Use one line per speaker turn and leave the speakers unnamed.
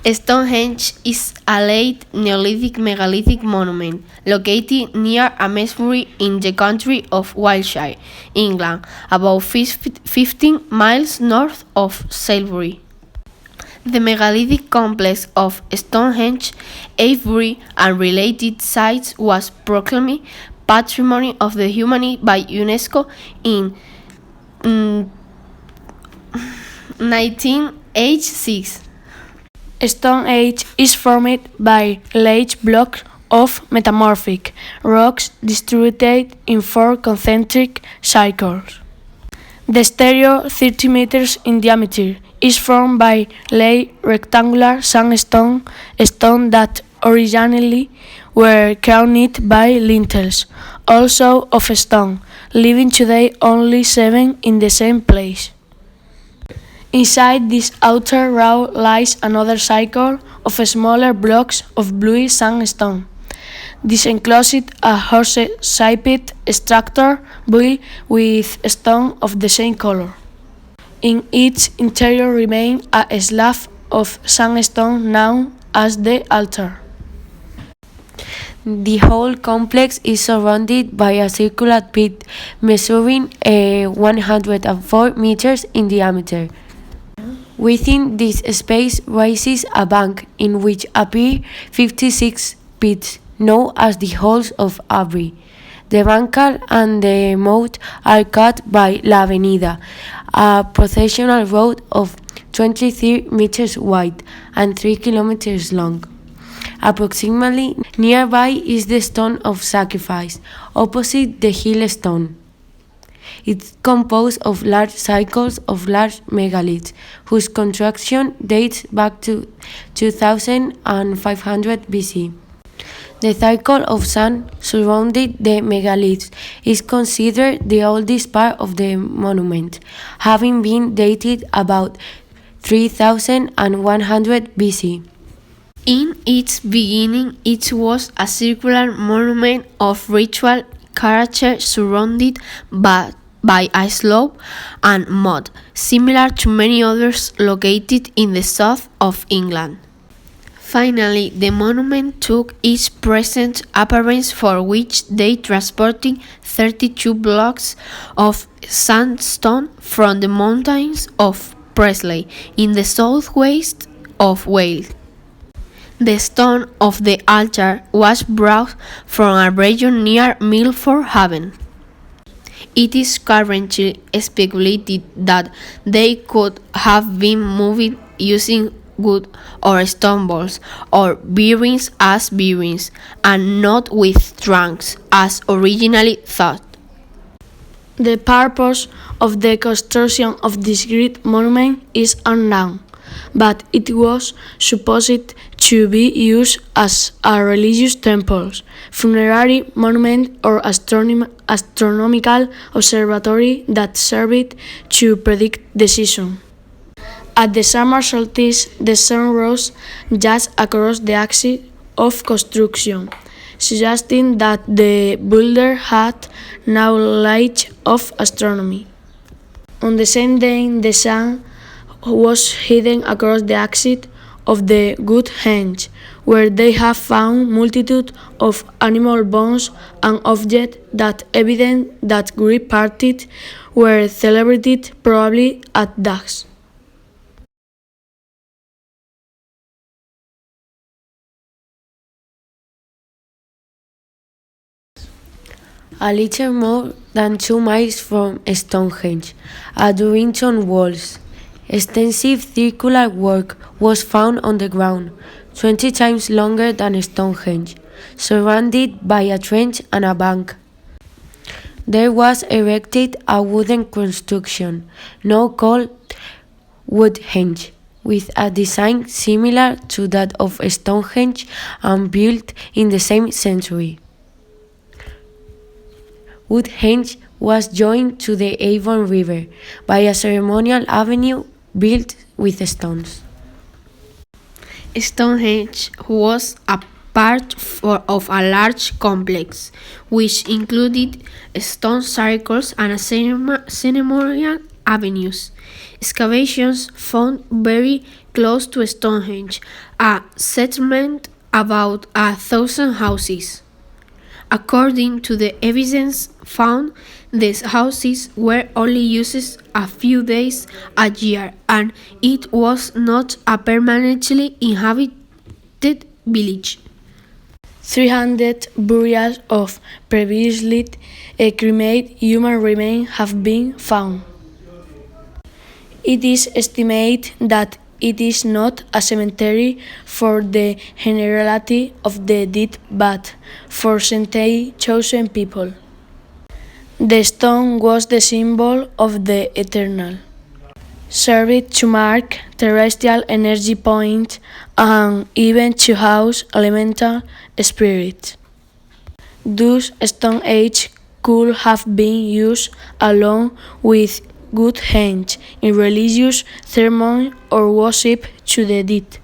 Stonehenge is a late Neolithic megalithic monument located near Amesbury in the county of Wiltshire, England, about 15 miles north of Salisbury. The megalithic complex of Stonehenge, Avebury, and related sites was proclaimed Patrimony of the Humanity by UNESCO in 1986.
Stonehenge is formed by large blocks of metamorphic rocks distributed in 4 concentric circles. The stereo, 30 meters in diameter, is formed by large rectangular sandstone stones that originally were crowned by lintels, also of stone, leaving today only 7 in the same place. Inside this outer row lies another cycle of smaller blocks of bluey sandstone. This enclosed a horse-shaped structure built with stone of the same color. In its interior remains a slab of sandstone known as the altar.
The whole complex is surrounded by a circular pit measuring 104 meters in diameter. Within this space rises a bank in which appear 56 pits, known as the Halls of Avebury. The bancal and the moat are cut by La Avenida, a processional road of 23 meters wide and 3 kilometers long. Approximately nearby is the Stone of Sacrifice, opposite the Hill Stone. It's composed of large cycles of large megaliths, whose construction dates back to 2500 BC. The cycle of sand surrounding the megaliths is considered the oldest part of the monument, having been dated about 3100 BC.
In its beginning, it was a circular monument of ritual character surrounded by a slope and mud, similar to many others located in the south of England. Finally, the monument took its present appearance, for which they transported 32 blocks of sandstone from the mountains of Presley in the southwest of Wales. The stone of the altar was brought from a region near Milford Haven. It is currently speculated that they could have been moved using wood or stone balls or bearings as bearings, and not with trunks as originally thought.
The purpose of the construction of this great monument is unknown, but it was supposed to be used as a religious temple, funerary monument, or astronomical observatory that served to predict the season. At the summer solstice, the sun rose just across the axis of construction, suggesting that the builder had knowledge of astronomy. On the same day, the sun was hidden across the axis of the Good Henge, where they have found multitude of animal bones and objects that evidence that great parties were celebrated probably at dusk.
A little more than 2 miles from Stonehenge, at Durrington Walls, extensive circular work was found on the ground, 20 times longer than Stonehenge, surrounded by a trench and a bank. There was erected a wooden construction, now called Woodhenge, with a design similar to that of Stonehenge and built in the same century. Woodhenge was joined to the Avon River by a ceremonial avenue built with stones.
Stonehenge was a part of a large complex, which included stone circles and a ceremonial avenues. Excavations found very close to Stonehenge a settlement about 1,000 houses. According to the evidence found, these houses were only used a few days a year, and it was not a permanently inhabited village.
300 burials of previously cremated human remains have been found. It is estimated that it is not a cemetery for the generality of the dead but for certain chosen people. The stone was the symbol of the eternal, served to mark terrestrial energy points and even to house elemental spirits. Thus, Stonehenge could have been used along with Stonehenge in religious ceremony or worship to the dead.